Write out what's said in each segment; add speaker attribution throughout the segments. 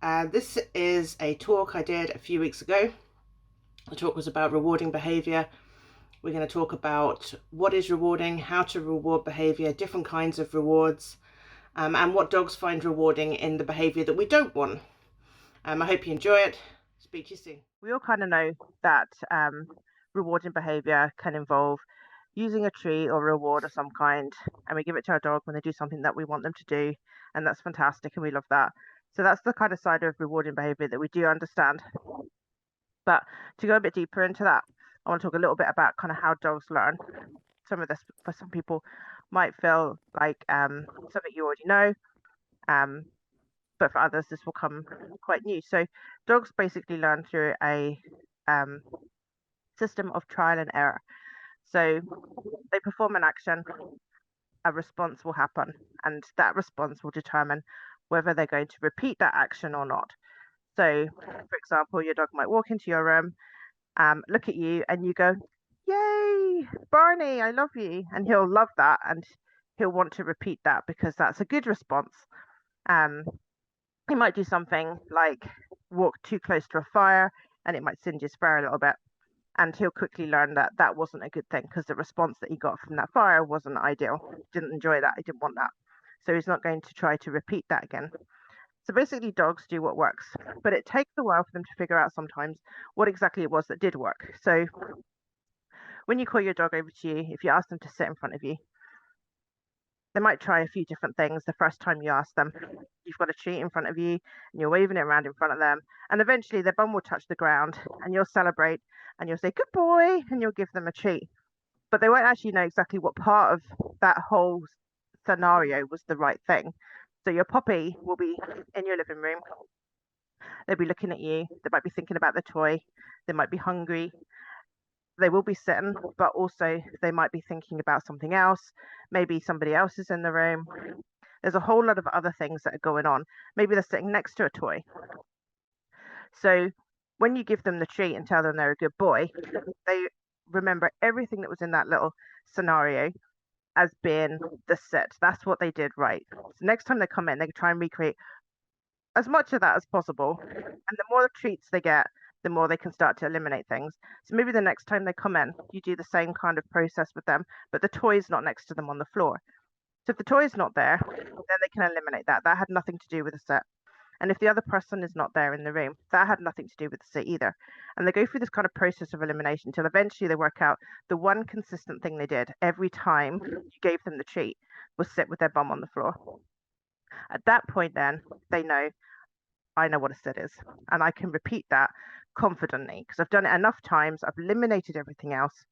Speaker 1: This is a talk I did a few weeks ago. The talk was about rewarding behavior. We're going to talk about what is rewarding, how to reward behavior, different kinds of rewards, and what dogs find rewarding in the behavior that we don't want. I hope you enjoy it. Speak to you soon. We all kind of know that rewarding behavior can involve using a treat or reward of some kind, and we give it to our dog when they do something that we want them to do, and that's fantastic, and we love that. So that's the kind of side of rewarding behavior that we do understand. But to go a bit deeper into that, I want to talk a little bit about kind of how dogs learn. Some of this, for some people, might feel like something you already know, but for others, this will come quite new. So dogs basically learn through a system of trial and error. So they perform an action, a response will happen, and that response will determine whether they're going to repeat that action or not. So, for example, your dog might walk into your room, look at you, and you go, "Yay, Barney, I love you," and he'll love that, and he'll want to repeat that because that's a good response. He might do something like walk too close to a fire, and it might singe his fur a little bit, and he'll quickly learn that that wasn't a good thing because the response that he got from that fire wasn't ideal. He didn't enjoy that. He didn't want that. So he's not going to try to repeat that again. So basically, dogs do what works, but it takes a while for them to figure out sometimes what exactly it was that did work. So when you call your dog over to you, if you ask them to sit in front of you, they might try a few different things the first time you ask them. You've got a treat in front of you and you're waving it around in front of them, and eventually their bum will touch the ground and you'll celebrate and you'll say, "Good boy," and you'll give them a treat. But they won't actually know exactly what part of that whole scenario was the right thing. So your puppy will be in your living room. They'll be looking at you. They might be thinking about the toy. They might be hungry. They will be sitting, but also they might be thinking about something else. Maybe somebody else is in the room. There's a whole lot of other things that are going on. Maybe they're sitting next to a toy. So when you give them the treat and tell them they're a good boy, they remember everything that was in that little scenario as being the sit. That's what they did right. So next time they come in, they can try and recreate as much of that as possible. And the more treats they get, the more they can start to eliminate things. So maybe the next time they come in, you do the same kind of process with them, but the toy's not next to them on the floor. So if the toy's not there, then they can eliminate that. That had nothing to do with the set. And if the other person is not there in the room, that had nothing to do with the sit either. And they go through this kind of process of elimination until eventually they work out the one consistent thing they did every time you gave them the treat was sit with their bum on the floor. At that point, then they know, I know what a sit is, and I can repeat that confidently because I've done it enough times. I've eliminated everything else.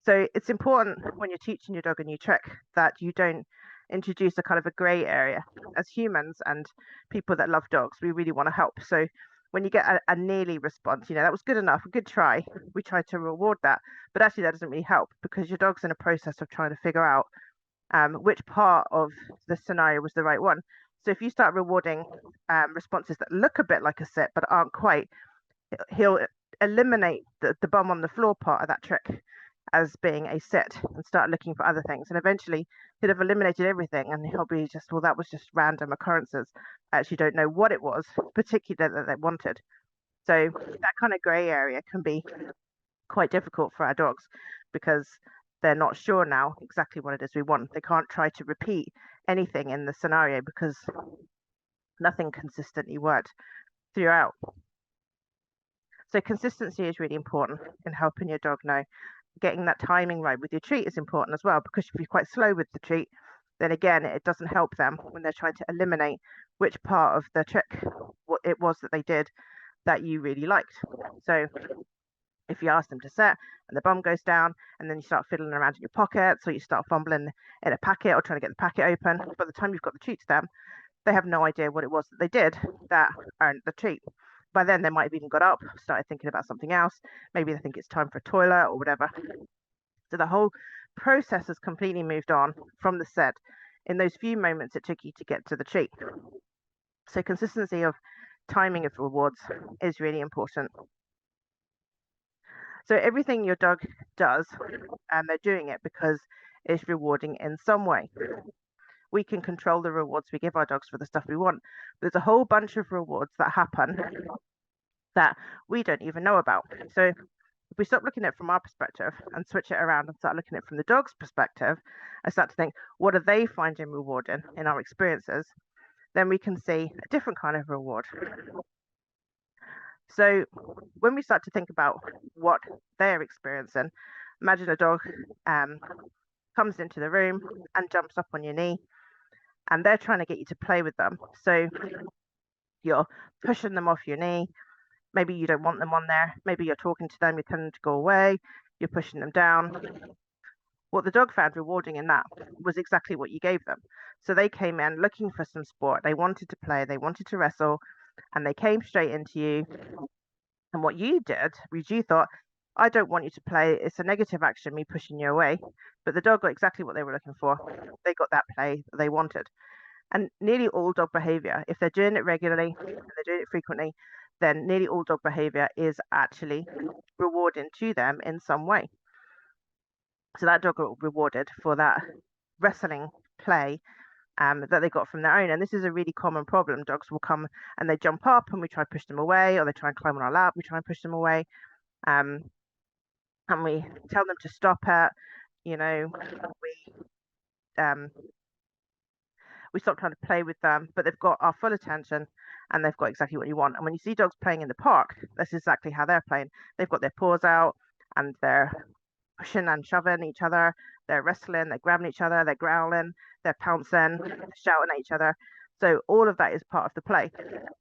Speaker 1: So it's important when you're teaching your dog a new trick that you don't introduce a kind of a gray area. As humans and people that love dogs, we really want to help. So when you get a nearly response, that was good enough, a good try, we try to reward that. But actually, that doesn't really help because your dog's in a process of trying to figure out which part of the scenario was the right one. So if you start rewarding responses that look a bit like a sit but aren't quite, he'll eliminate the bum on the floor part of that trick as being a sit and start looking for other things. And eventually he'll have eliminated everything and he'll be just, well, that was just random occurrences. I actually don't know what it was, particularly that they wanted. So that kind of grey area can be quite difficult for our dogs because they're not sure now exactly what it is we want. They can't try to repeat anything in the scenario because nothing consistently worked throughout. So consistency is really important in helping your dog know. Getting that timing right with your treat is important as well, because if you're quite slow with the treat, then again, it doesn't help them when they're trying to eliminate which part of the trick what it was that they did that you really liked. So if you ask them to sit and the bum goes down and then you start fiddling around in your pockets or you start fumbling in a packet or trying to get the packet open, by the time you've got the treat to them, they have no idea what it was that they did that earned the treat. By then, they might have even got up, started thinking about something else. Maybe they think it's time for a toilet or whatever. So the whole process has completely moved on from the set in those few moments it took you to get to the treat. So consistency of timing of rewards is really important. So everything your dog does, and they're doing it because it's rewarding in some way. we can control the rewards we give our dogs for the stuff we want. There's a whole bunch of rewards that happen that we don't even know about. So if we stop looking at it from our perspective and switch it around and start looking at it from the dog's perspective and start to think, what are they finding rewarding in our experiences? Then we can see a different kind of reward. So when we start to think about what they're experiencing, imagine a dog comes into the room and jumps up on your knee, and they're trying to get you to play with them. So you're pushing them off your knee. Maybe you don't want them on there. Maybe you're talking to them, you're telling them to go away, you're pushing them down. What the dog found rewarding in that was exactly what you gave them. So they came in looking for some sport. They wanted to play, they wanted to wrestle, and they came straight into you. And what you did was you thought, I don't want you to play. It's a negative action, me pushing you away. But the dog got exactly what they were looking for. They got that play that they wanted. And nearly all dog behavior, if they're doing it regularly and they're doing it frequently, then nearly all dog behavior is actually rewarding to them in some way. So that dog got rewarded for that wrestling play that they got from their own. And this is a really common problem. Dogs will come and they jump up and we try to push them away, or they try and climb on our lap, we try and push them away. And we tell them to stop it. You know, we stop trying to play with them, but they've got our full attention and they've got exactly what you want. And when you see dogs playing in the park, that's exactly how they're playing. They've got their paws out and they're pushing and shoving each other, they're wrestling, they're grabbing each other, they're growling, they're pouncing, they're shouting at each other. So all of that is part of the play.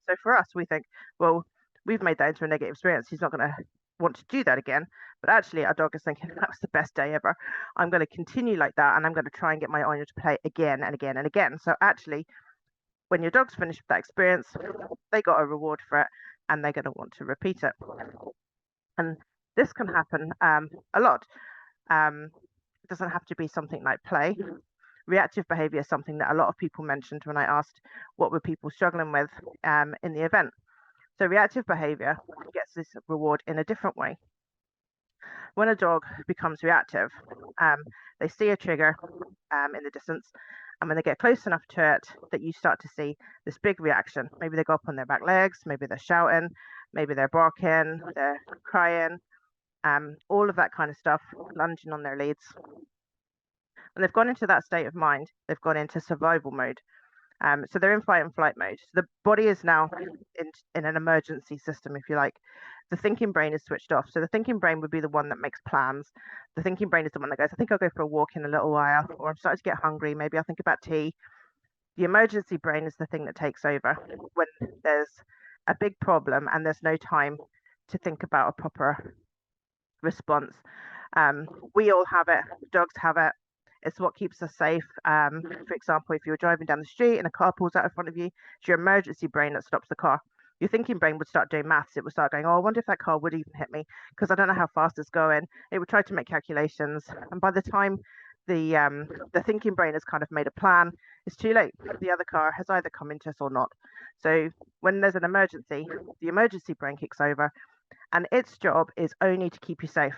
Speaker 1: So for us, we think, well, we've made that into a negative experience. He's not going to want to do that again. But actually, our dog is thinking, that was the best day ever. I'm going to continue like that, and I'm going to try and get my owner to play again and again and again. So actually, when your dog's finished with that experience, they got a reward for it, and they're going to want to repeat it. And this can happen a lot. It doesn't have to be something like play. Reactive behavior is something that a lot of people mentioned when I asked what were people struggling with in the event. So reactive behavior gets this reward in a different way. When a dog becomes reactive, they see a trigger in the distance, and when they get close enough to it, that you start to see this big reaction. Maybe they go up on their back legs, maybe they're shouting, maybe they're barking, they're crying, all of that kind of stuff, lunging on their leads. When they've gone into that state of mind, they've gone into survival mode. So they're in fight and flight mode. So the body is now in an emergency system, if you like. The thinking brain is switched off. So the thinking brain would be the one that makes plans. The thinking brain is the one that goes, I think I'll go for a walk in a little while, or I'm starting to get hungry. Maybe I'll think about tea. The emergency brain is the thing that takes over when there's a big problem and there's no time to think about a proper response. We all have it. Dogs have it. It's what keeps us safe. For example, if you're driving down the street and a car pulls out in front of you, it's your emergency brain that stops the car. Your thinking brain would start doing maths. It would start going, oh, I wonder if that car would even hit me because I don't know how fast it's going. It would try to make calculations. And by the time the thinking brain has kind of made a plan, it's too late. The other car has either come into us or not. So when there's an emergency, the emergency brain kicks over and its job is only to keep you safe.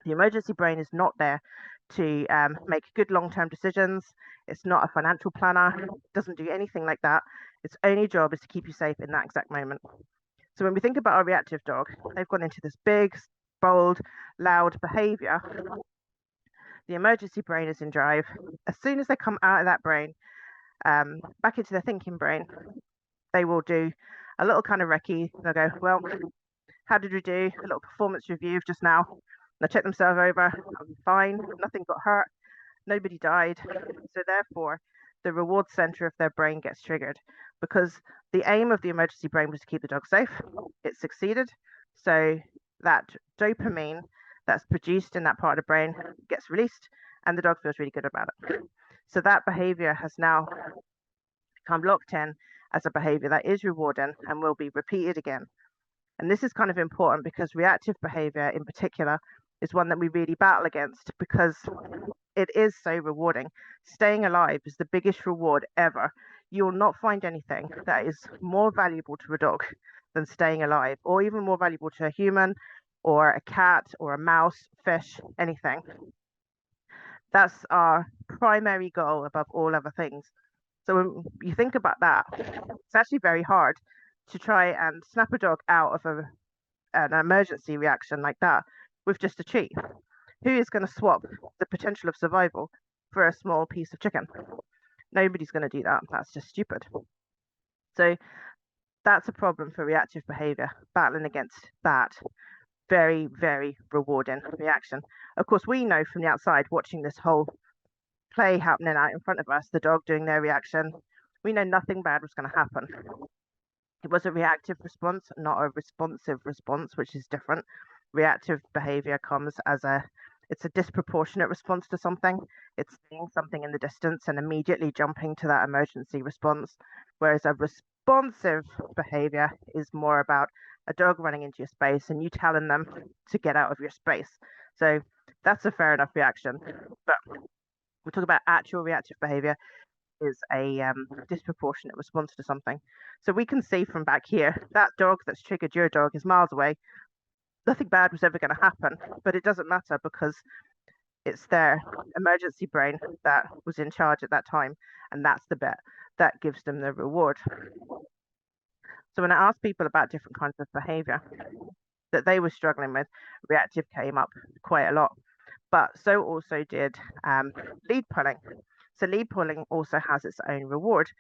Speaker 1: The emergency brain is not there to make good long-term decisions. It's not a financial planner. It doesn't do anything like that. Its only job is to keep you safe in that exact moment. So when we think about our reactive dog, they've gone into this big, bold, loud behavior. The emergency brain is in drive. As soon as they come out of that brain, back into the thinking brain, they will do a little kind of recce. They'll go, well, how did we do? A little performance review just now. They'll check themselves over. I'm fine. Nothing got hurt. Nobody died. So therefore, the reward center of their brain gets triggered because the aim of the emergency brain was to keep the dog safe. It succeeded. So that dopamine that's produced in that part of the brain gets released and the dog feels really good about it. So that behavior has now become locked in as a behavior that is rewarding and will be repeated again. And this is kind of important because reactive behavior in particular is one that we really battle against because it is so rewarding. Staying alive is the biggest reward ever. You will not find anything that is more valuable to a dog than staying alive, or even more valuable to a human or a cat or a mouse, fish, anything. That's our primary goal above all other things. So when you think about that, it's actually very hard to try and snap a dog out of an emergency reaction like that with just a treat. Who is going to swap the potential of survival for a small piece of chicken? Nobody's going to do that. That's just stupid. So that's a problem for reactive behavior, battling against that very, very rewarding reaction. Of course, we know from the outside, watching this whole play happening out in front of us, the dog doing their reaction, we know nothing bad was going to happen. It was a reactive response, not a responsive response, which is different. Reactive behavior comes as it's a disproportionate response to something. It's seeing something in the distance and immediately jumping to that emergency response. Whereas a responsive behavior is more about a dog running into your space and you telling them to get out of your space. So that's a fair enough reaction. But we talk about actual reactive behavior is a disproportionate response to something. So we can see from back here that dog that's triggered your dog is miles away. Nothing bad was ever going to happen, but it doesn't matter because it's their emergency brain that was in charge at that time, and that's the bit that gives them the reward. So when I asked people about different kinds of behavior that they were struggling with, reactive came up quite a lot, but so also did lead pulling. So lead pulling also has its own reward.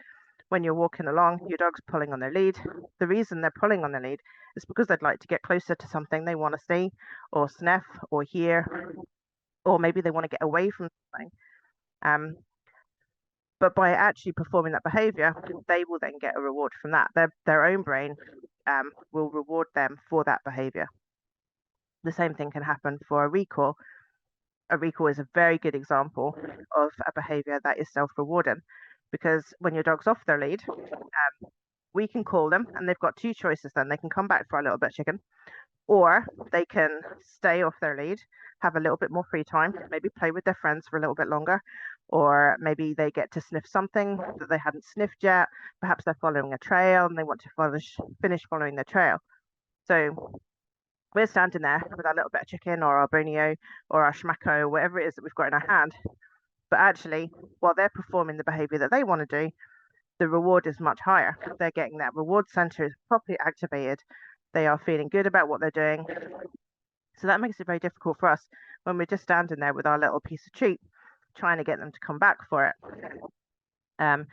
Speaker 1: When you're walking along, your dog's pulling on their lead. The reason they're pulling on their lead is because they'd like to get closer to something they want to see or sniff or hear, or maybe they want to get away from something. But by actually performing that behavior, they will then get a reward from that. Their own brain will reward them for that behavior. The same thing can happen for a recall. A recall is a very good example of a behavior that is self-rewarding, because when your dog's off their lead, we can call them and they've got two choices. Then they can come back for a little bit of chicken, or they can stay off their lead, have a little bit more free time, maybe play with their friends for a little bit longer, or maybe they get to sniff something that they hadn't sniffed yet. Perhaps they're following a trail and they want to finish following their trail. So we're standing there with our little bit of chicken or our bonio or our schmacko or whatever it is that we've got in our hand. But actually, while they're performing the behavior that they want to do, the reward is much higher. They're getting that reward center is properly activated. They are feeling good about what they're doing. So that makes it very difficult for us when we're just standing there with our little piece of treat, trying to get them to come back for it.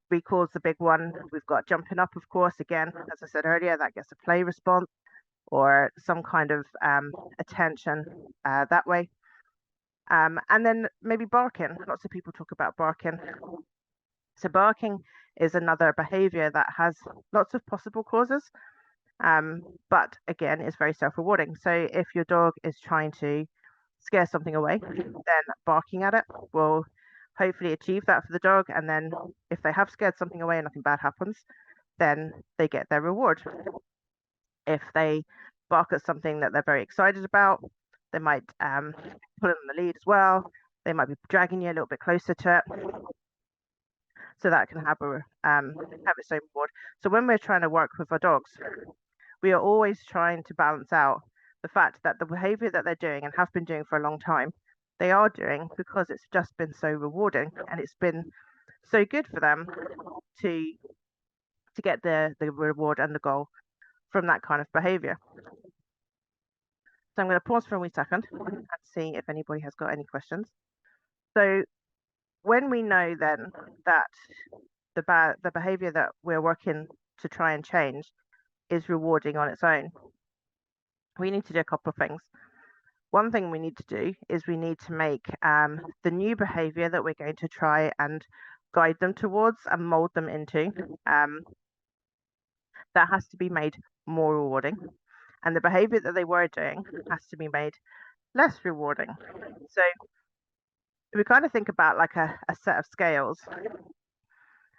Speaker 1: Recall's the big one. We've got jumping up, of course. Again, as I said earlier, that gets a play response or some kind of attention that way. And then maybe barking. Lots of people talk about barking. So barking is another behavior that has lots of possible causes, but again, is very self-rewarding. So if your dog is trying to scare something away, then barking at it will hopefully achieve that for the dog. And then if they have scared something away and nothing bad happens, then they get their reward. If they bark at something that they're very excited about, they might pull it on the lead as well. They might be dragging you a little bit closer to it. So that can have its own reward. So when we're trying to work with our dogs, we are always trying to balance out the fact that the behavior that they're doing and have been doing for a long time, they are doing because it's just been so rewarding and it's been so good for them to get the reward and the goal from that kind of behavior. So I'm going to pause for a wee second and see if anybody has got any questions. So when we know then that the behavior that we're working to try and change is rewarding on its own, we need to do a couple of things. One thing we need to do is we need to make the new behavior that we're going to try and guide them towards and mold them into, that has to be made more rewarding. And the behavior that they were doing has to be made less rewarding. So we kind of think about like a set of scales,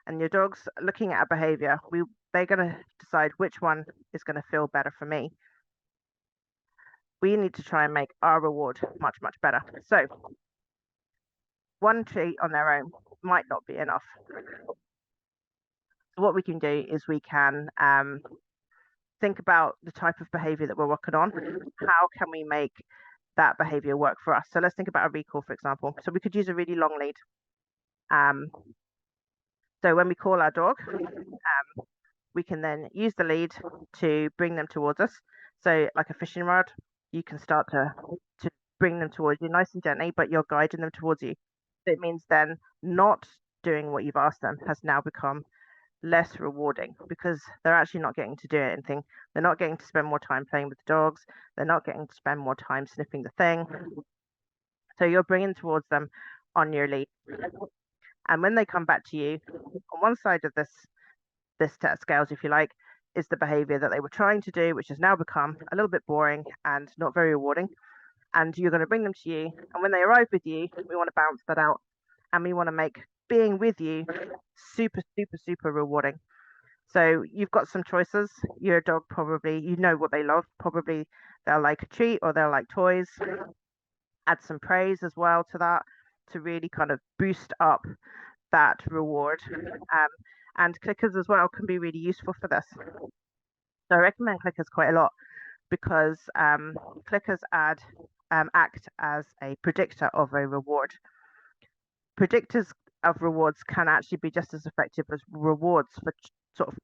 Speaker 1: and your dog's looking at a behavior. They're going to decide which one is going to feel better for me. We need to try and make our reward much, much better. So one treat on their own might not be enough. So what we can do is we can think about the type of behavior that we're working on. How can we make that behavior work for us. So let's think about a recall, for example. So we could use a really long lead. So when we call our dog, we can then use the lead to bring them towards us. So like a fishing rod, you can start to bring them towards you nice and gently, but you're guiding them towards you. It means then not doing what you've asked them has now become less rewarding because they're actually not getting to do anything. They're not getting to spend more time playing with the dogs. They're not getting to spend more time sniffing the thing. So you're bringing towards them on your lead. And when they come back to you, on one side of this set of scales, if you like, is the behavior that they were trying to do, which has now become a little bit boring and not very rewarding. And you're going to bring them to you. And when they arrive with you, we want to bounce that out and we want to make being with you super, super, super rewarding. So you've got some choices. Your dog probably, you know what they love. Probably they'll like a treat or they'll like toys. Add some praise as well to that to really kind of boost up that reward. And clickers as well can be really useful for this. So I recommend clickers quite a lot because clickers act as a predictor of a reward. Predictors of rewards can actually be just as effective as rewards for sort of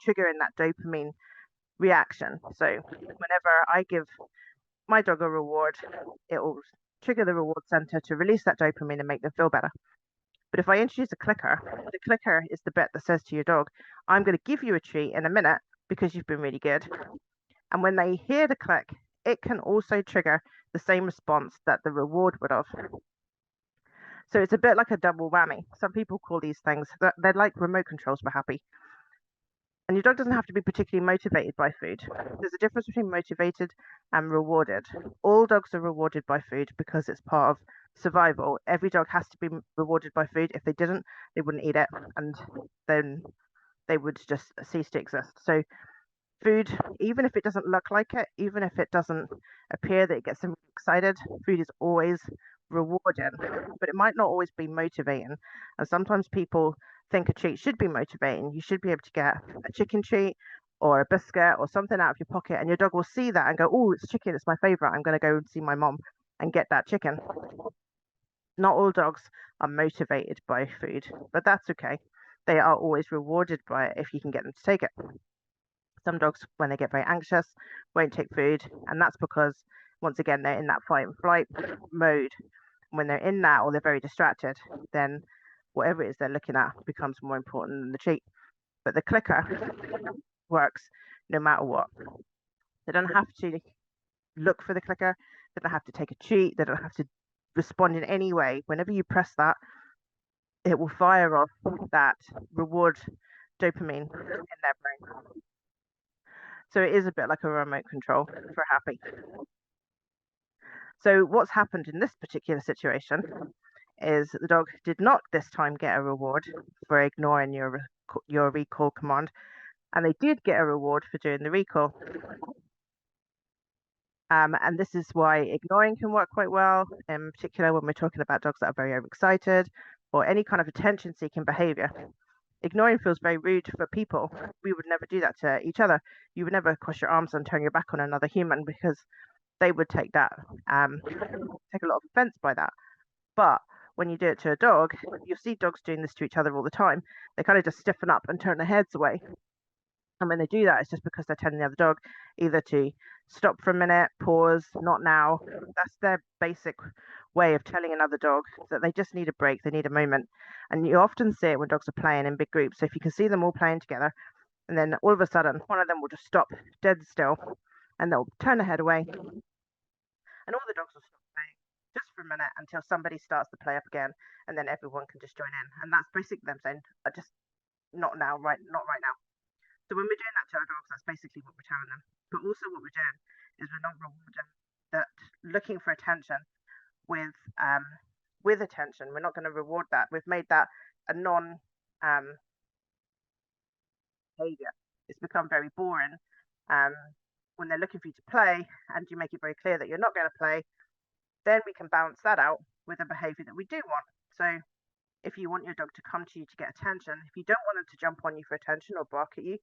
Speaker 1: triggering that dopamine reaction. So whenever I give my dog a reward, it will trigger the reward center to release that dopamine and make them feel better. But if I introduce a clicker, the clicker is the bit that says to your dog, I'm going to give you a treat in a minute because you've been really good. And when they hear the click, it can also trigger the same response that the reward would have. So it's a bit like a double whammy. Some people call these things, they're like remote controls for happy. And your dog doesn't have to be particularly motivated by food. There's a difference between motivated and rewarded. All dogs are rewarded by food because it's part of survival. Every dog has to be rewarded by food. If they didn't, they wouldn't eat it, and then they would just cease to exist. So food, even if it doesn't look like it, even if it doesn't appear that it gets them excited, food is always rewarding, but it might not always be motivating. And sometimes people think a treat should be motivating. You should be able to get a chicken treat or a biscuit or something out of your pocket, and your dog will see that and go, oh, it's chicken, it's my favorite. I'm going to go and see my mom and get that chicken. Not all dogs are motivated by food, but that's okay. They are always rewarded by it if you can get them to take it. Some dogs, when they get very anxious, won't take food, and that's because, once again, they're in that fight and flight mode. When they're in that or they're very distracted, then whatever it is they're looking at becomes more important than the treat. But the clicker works no matter what. They don't have to look for the clicker, they don't have to take a treat, they don't have to respond in any way. Whenever you press that, it will fire off that reward dopamine in their brain. So it is a bit like a remote control for happy. So what's happened in this particular situation is the dog did not this time get a reward for ignoring your recall command, and they did get a reward for doing the recall. And this is why ignoring can work quite well, in particular when we're talking about dogs that are very overexcited or any kind of attention-seeking behavior. Ignoring feels very rude for people. We would never do that to each other. You would never cross your arms and turn your back on another human because they would take that, take a lot of offense by that. But when you do it to a dog, you'll see dogs doing this to each other all the time. They kind of just stiffen up and turn their heads away. And when they do that, it's just because they're telling the other dog either to stop for a minute, pause, not now. That's their basic way of telling another dog that they just need a break, they need a moment. And you often see it when dogs are playing in big groups. So if you can see them all playing together, and then all of a sudden, one of them will just stop dead still, and they'll turn their head away, and all the dogs will stop playing just for a minute until somebody starts to play up again, and then everyone can just join in. And that's basically them saying, just not now, not right now. So when we're doing that to our dogs, that's basically what we're telling them. But also what we're doing is we're not rewarding that looking for attention with attention. We're not going to reward that. We've made that a non behavior. It's become very boring. When they're looking for you to play and you make it very clear that you're not going to play, then we can balance that out with a behavior that we do want. So if you want your dog to come to you to get attention, if you don't want them to jump on you for attention or bark at you,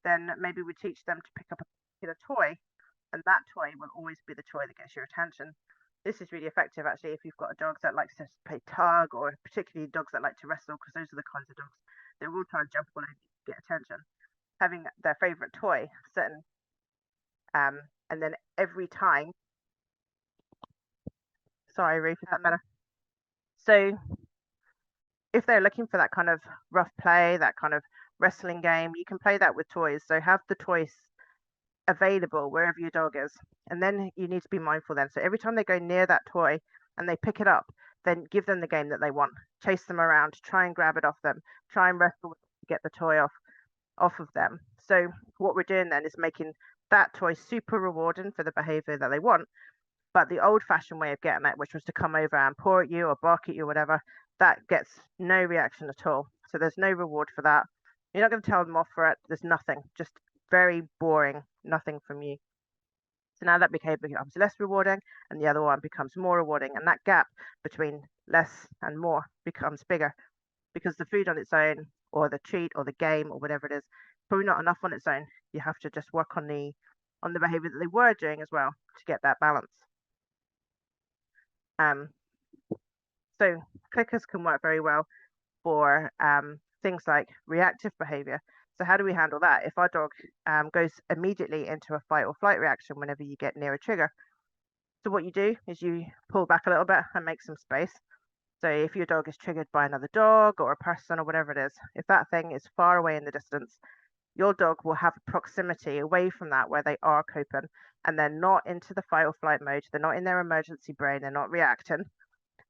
Speaker 1: then maybe we teach them to pick up a particular toy and that toy will always be the toy that gets your attention. This is really effective actually if you've got a dog that likes to play tug, or particularly dogs that like to wrestle, because those are the kinds of dogs that will try and jump all over you to get attention. Having their favorite toy sitting, and then every time, sorry, Ruth, is that better? So if they're looking for that kind of rough play, that kind of wrestling game, you can play that with toys. So have the toys available wherever your dog is. And then you need to be mindful then. So every time they go near that toy and they pick it up, then give them the game that they want. Chase them around, try and grab it off them, try and wrestle to get the toy off of them. So what we're doing then is making that toy super rewarding for the behavior that they want. But the old fashioned way of getting it, which was to come over and paw at you or bark at you, or whatever, that gets no reaction at all. So there's no reward for that. You're not going to tell them off for it. There's nothing, just very boring, nothing from you. So now that behavior becomes less rewarding and the other one becomes more rewarding. And that gap between less and more becomes bigger, because the food on its own, or the treat, or the game, or whatever it is, probably not enough on its own. You have to just work on the behavior that they were doing as well to get that balance. Um, so clickers can work very well for things like reactive behavior. So how do we handle that? If our dog goes immediately into a fight or flight reaction whenever you get near a trigger. So what you do is you pull back a little bit and make some space. So if your dog is triggered by another dog or a person or whatever it is, if that thing is far away in the distance, your dog will have proximity away from that where they are coping, and they're not into the fight or flight mode. They're not in their emergency brain. They're not reacting.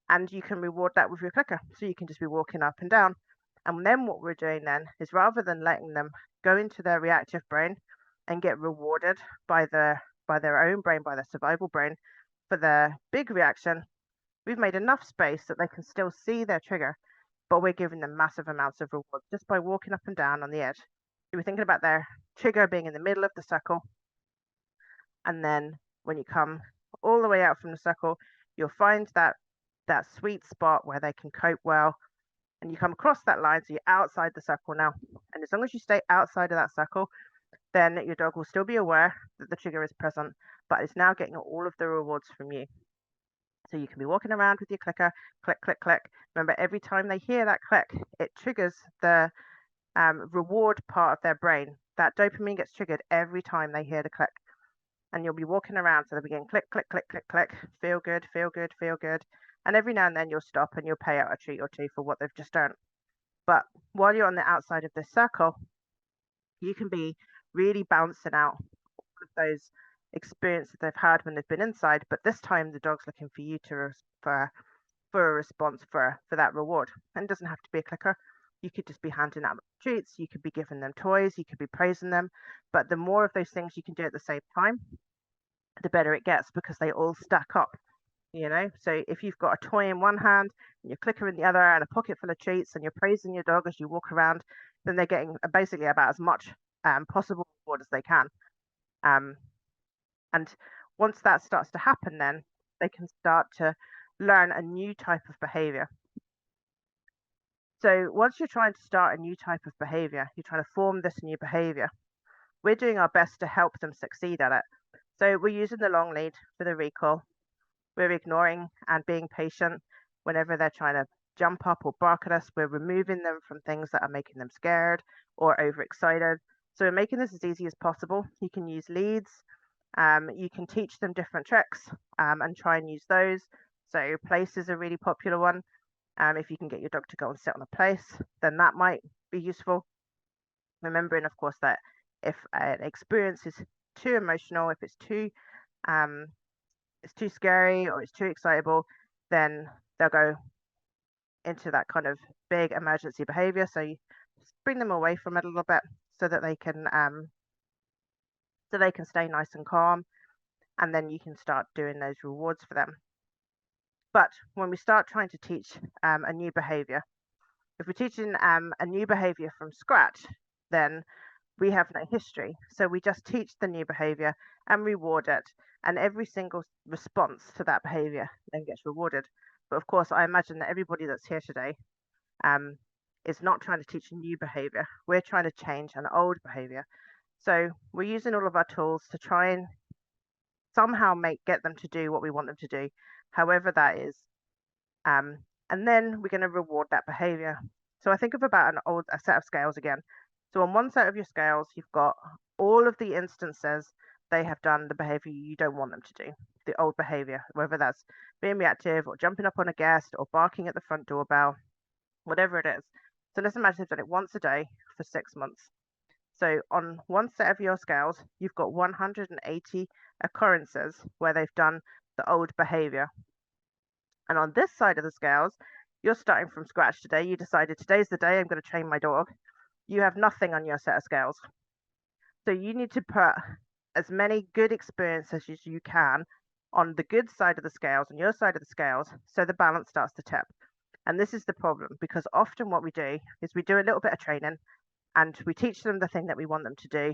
Speaker 1: And you can reward that with your clicker. So you can just be walking up and down. And then what we're doing then is, rather than letting them go into their reactive brain and get rewarded by their own brain, by their survival brain, for their big reaction, we've made enough space that they can still see their trigger, but we're giving them massive amounts of reward just by walking up and down on the edge. So we're thinking about their trigger being in the middle of the circle, and then when you come all the way out from the circle, you'll find that sweet spot where they can cope well, and you come across that line, so you're outside the circle now. And as long as you stay outside of that circle, then your dog will still be aware that the trigger is present, but it's now getting all of the rewards from you. So you can be walking around with your clicker, click, click, click. Remember, every time they hear that click, it triggers the reward part of their brain. That dopamine gets triggered every time they hear the click. And you'll be walking around, so they'll begin click, click, click, click, click, feel good, feel good, feel good. And every now and then you'll stop and you'll pay out a treat or two for what they've just done. But while you're on the outside of this circle, you can be really bouncing out all of those experiences they've had when they've been inside. But this time the dog's looking for you for a response for that reward. And it doesn't have to be a clicker. You could just be handing out treats. You could be giving them toys. You could be praising them. But the more of those things you can do at the same time, the better it gets, because they all stack up. So if you've got a toy in one hand and your clicker in the other and a pocket full of treats, and you're praising your dog as you walk around, then they're getting basically about as much possible reward as they can. And once that starts to happen, then they can start to learn a new type of behavior. So once you're trying to start a new type of behavior, you're trying to form this new behavior, we're doing our best to help them succeed at it. So we're using the long lead for the recall. We're ignoring and being patient whenever they're trying to jump up or bark at us. We're removing them from things that are making them scared or overexcited. So we're making this as easy as possible. You can use leads. You can teach them different tricks and try and use those. So place is a really popular one. If you can get your dog to go and sit on a place, then that might be useful. Remembering, of course, that if an experience is too emotional, if it's too scary or it's too excitable, then they'll go into that kind of big emergency behavior. So you just bring them away from it a little bit so that they can stay nice and calm, and then you can start doing those rewards for them. But when we start trying to teach a new behavior, if we're teaching a new behavior from scratch, then we have no history. So we just teach the new behavior and reward it. And every single response to that behavior then gets rewarded. But of course, I imagine that everybody that's here today is not trying to teach a new behavior. We're trying to change an old behavior. So we're using all of our tools to try and somehow get them to do what we want them to do, however that is. And then we're going to reward that behavior. So I think of about a set of scales again. So on one set of your scales, you've got all of the instances they have done the behavior you don't want them to do, the old behavior, whether that's being reactive or jumping up on a guest or barking at the front doorbell, whatever it is. So let's imagine they've done it once a day for 6 months. So on one set of your scales, you've got 180 occurrences where they've done the old behavior. And on this side of the scales, you're starting from scratch today. You decided today's the day I'm going to train my dog. You have nothing on your set of scales. So you need to put as many good experiences as you can on the good side of the scales, on your side of the scales, so the balance starts to tip. And this is the problem, because often what we do is we do a little bit of training and we teach them the thing that we want them to do.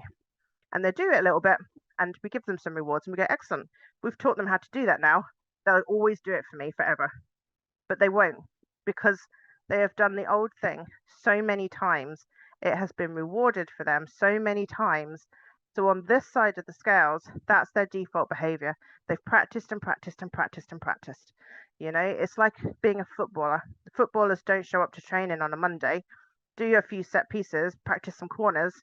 Speaker 1: And they do it a little bit and we give them some rewards and we go, excellent, we've taught them how to do that now. They'll always do it for me forever. But they won't, because they have done the old thing so many times. It has been rewarded for them so many times. So on this side of the scales, that's their default behavior. They've practiced and practiced and practiced and practiced. You know, it's like being a footballer. The footballers don't show up to training on a Monday, do a few set pieces, practice some corners,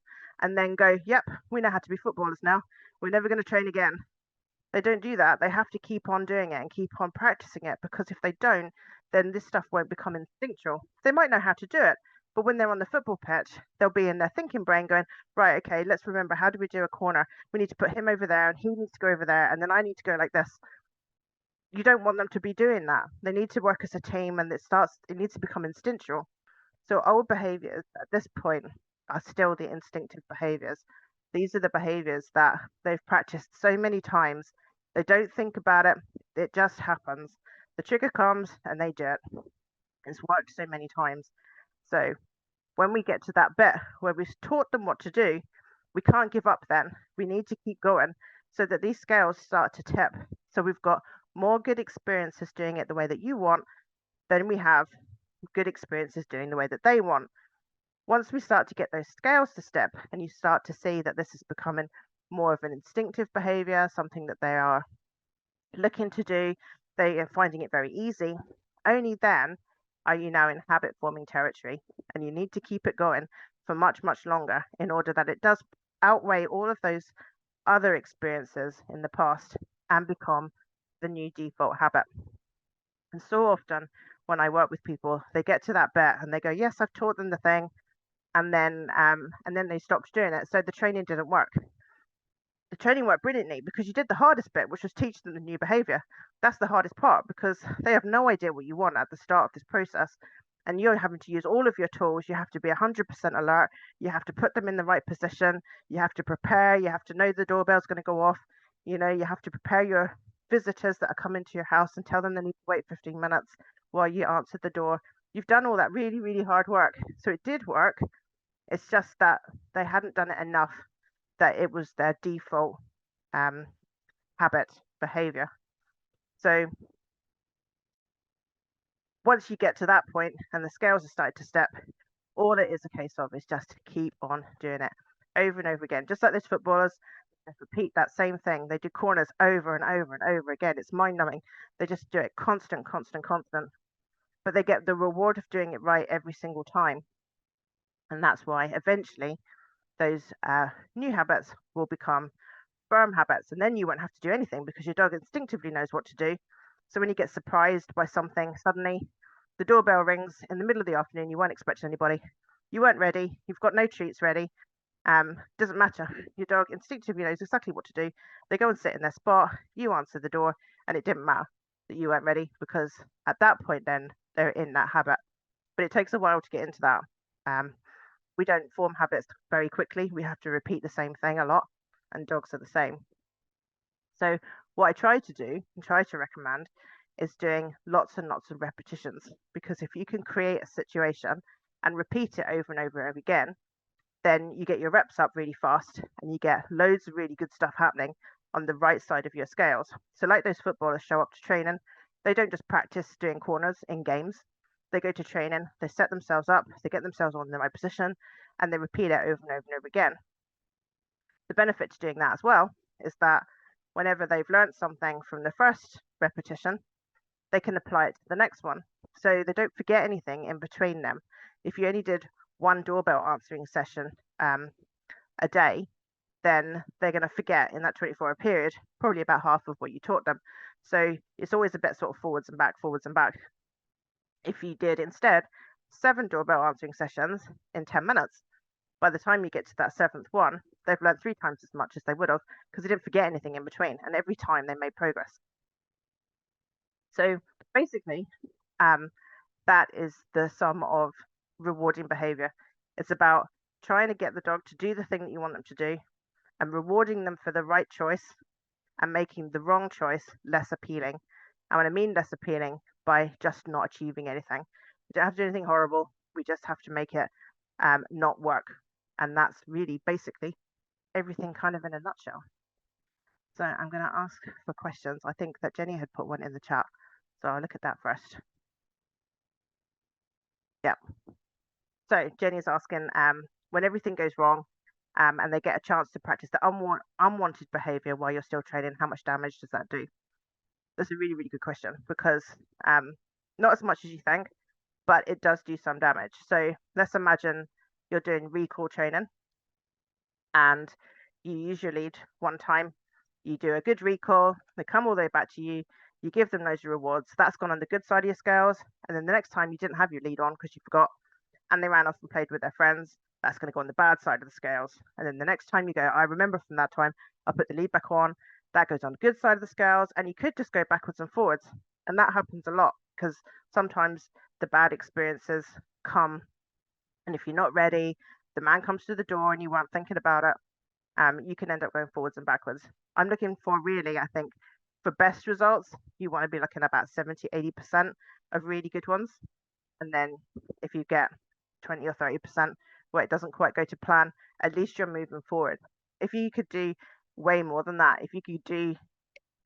Speaker 1: and then go, yep, we know how to be footballers now. We're never going to train again. They don't do that. They have to keep on doing it and keep on practicing it, because if they don't, then this stuff won't become instinctual. They might know how to do it, but when they're on the football pitch, they'll be in their thinking brain going, right, okay, let's remember, how do we do a corner? We need to put him over there and he needs to go over there and then I need to go like this. You don't want them to be doing that. They need to work as a team, and it needs to become instinctual. So old behaviors at this point are still the instinctive behaviors. These are the behaviors that they've practiced so many times. They don't think about it. It just happens. The trigger comes and they do it. It's worked so many times. So when we get to that bit where we've taught them what to do, we can't give up then. We need to keep going so that these scales start to tip. So we've got more good experiences doing it the way that you want than we have good experiences doing the way that they want. Once we start to get those scales to step and you start to see that this is becoming more of an instinctive behavior, something that they are looking to do, they are finding it very easy, only then are you now in habit forming territory, and you need to keep it going for much, much longer in order that it does outweigh all of those other experiences in the past and become the new default habit. And so often when I work with people, they get to that bit and they go, yes, I've taught them the thing, and then they stopped doing it. So the training didn't work. The training worked brilliantly because you did the hardest bit, which was teach them the new behavior. That's the hardest part, because they have no idea what you want at the start of this process. And you're having to use all of your tools. You have to be 100% alert. You have to put them in the right position. You have to prepare. You have to know the doorbell's going to go off. You know, you have to prepare your visitors that are coming to your house and tell them they need to wait 15 minutes while you answer the door. You've done all that really, really hard work. So it did work. It's just that they hadn't done it enough, that it was their default habit behavior. So once you get to that point and the scales are starting to step, all it is a case of is just to keep on doing it over and over again. Just like those footballers, they repeat that same thing. They do corners over and over and over again. It's mind numbing. They just do it constant. But they get the reward of doing it right every single time. And that's why eventually those new habits will become firm habits, and then you won't have to do anything because your dog instinctively knows what to do. So when you get surprised by something, suddenly the doorbell rings in the middle of the afternoon, you weren't expecting anybody, you weren't ready, you've got no treats ready, doesn't matter, your dog instinctively knows exactly what to do. They go and sit in their spot, you answer the door, and it didn't matter that you weren't ready, because at that point then they're in that habit. But it takes a while to get into that. We don't form habits very quickly. We have to repeat the same thing a lot, and dogs are the same. So what I try to do and try to recommend is doing lots and lots of repetitions, because if you can create a situation and repeat it over and over and over again, then you get your reps up really fast and you get loads of really good stuff happening on the right side of your scales. So like those footballers show up to training, they don't just practice doing corners in games. They go to training, they set themselves up, they get themselves on the right position, and they repeat it over and over and over again. The benefit to doing that as well is that whenever they've learned something from the first repetition, they can apply it to the next one. So they don't forget anything in between them. If you only did one doorbell answering session a day, then they're going to forget in that 24-hour period probably about half of what you taught them. So it's always a bit sort of forwards and back, forwards and back. If you did instead 7 doorbell answering sessions in 10 minutes, by the time you get to that 7th one, they've learned 3 times as much as they would have because they didn't forget anything in between, and every time they made progress. So basically, that is the sum of rewarding behavior. It's about trying to get the dog to do the thing that you want them to do and rewarding them for the right choice and making the wrong choice less appealing. And when I mean less appealing, by just not achieving anything. We don't have to do anything horrible. We just have to make it not work. And that's really basically everything kind of in a nutshell. So I'm going to ask for questions. I think that Jenny had put one in the chat. So I'll look at that first. Yeah. So Jenny's asking, when everything goes wrong and they get a chance to practice the unwanted behavior while you're still training, how much damage does that do? That's a really, really good question because not as much as you think, but it does do some damage. So let's imagine you're doing recall training and you use your lead one time, you do a good recall, they come all the way back to you, you give them those rewards, that's gone on the good side of your scales, and then the next time you didn't have your lead on because you forgot and they ran off and played with their friends, that's going to go on the bad side of the scales. And then the next time you go, I remember from that time, I put the lead back on, that goes on the good side of the scales, and you could just go backwards and forwards. And that happens a lot because sometimes the bad experiences come, and if you're not ready, the man comes to the door and you weren't thinking about it, you can end up going forwards and backwards. I'm looking for really, I think, for best results, you want to be looking at about 70-80% of really good ones. And then if you get 20 or 30% where it doesn't quite go to plan, at least you're moving forward. If you could do way more than that, if you could do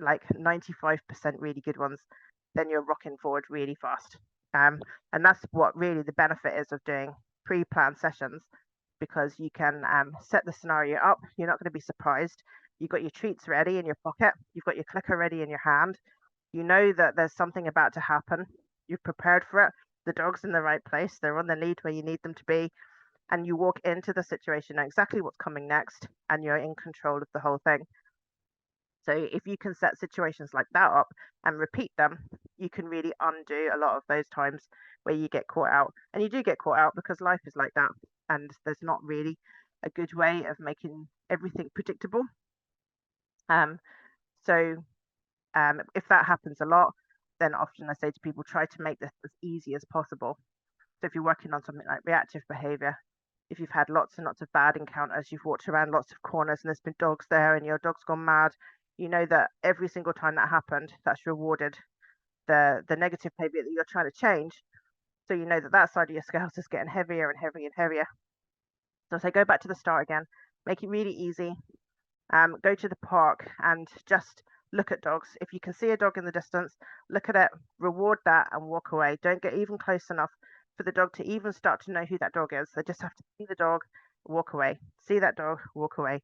Speaker 1: like 95% really good ones, then you're rocking forward really fast. And that's what really the benefit is of doing pre-planned sessions, because you can set the scenario up. You're not going to be surprised. You've got your treats ready in your pocket. You've got your clicker ready in your hand. You know that there's something about to happen. You've prepared for it. The dog's in the right place. They're on the lead where you need them to be. And you walk into the situation, know exactly what's coming next, and you're in control of the whole thing. So if you can set situations like that up and repeat them, you can really undo a lot of those times where you get caught out. And you do get caught out because life is like that. And there's not really a good way of making everything predictable. So if that happens a lot, then often I say to people, try to make this as easy as possible. So if you're working on something like reactive behavior, if you've had lots and lots of bad encounters, you've walked around lots of corners and there's been dogs there and your dog's gone mad, you know that every single time that happened, that's rewarded the negative behavior that you're trying to change. So you know that that side of your scales is getting heavier and heavier and heavier. So I say go back to the start again, make it really easy. Go to the park and just look at dogs. If you can see a dog in the distance, look at it, reward that and walk away. Don't get even close enough for the dog to even start to know who that dog is. They just have to see the dog, walk away. See that dog, walk away.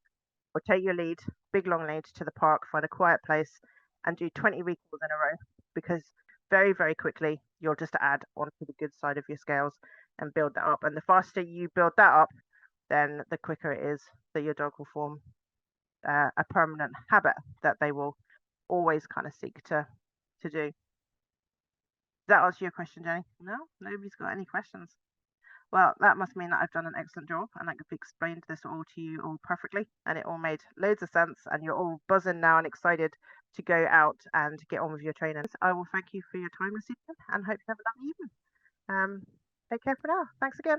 Speaker 1: Or take your lead, big long lead to the park, find a quiet place and do 20 recalls in a row, because very, very quickly you'll just add onto the good side of your scales and build that up. And the faster you build that up, then the quicker it is that your dog will form a permanent habit that they will always kind of seek to do. Does that answer your question, Jenny? No, nobody's got any questions. Well, that must mean that I've done an excellent job and I've explained this all to you all perfectly, and it all made loads of sense, and you're all buzzing now and excited to go out and get on with your training. I will thank you for your time this evening and hope you have a lovely evening. Take care for now. Thanks again.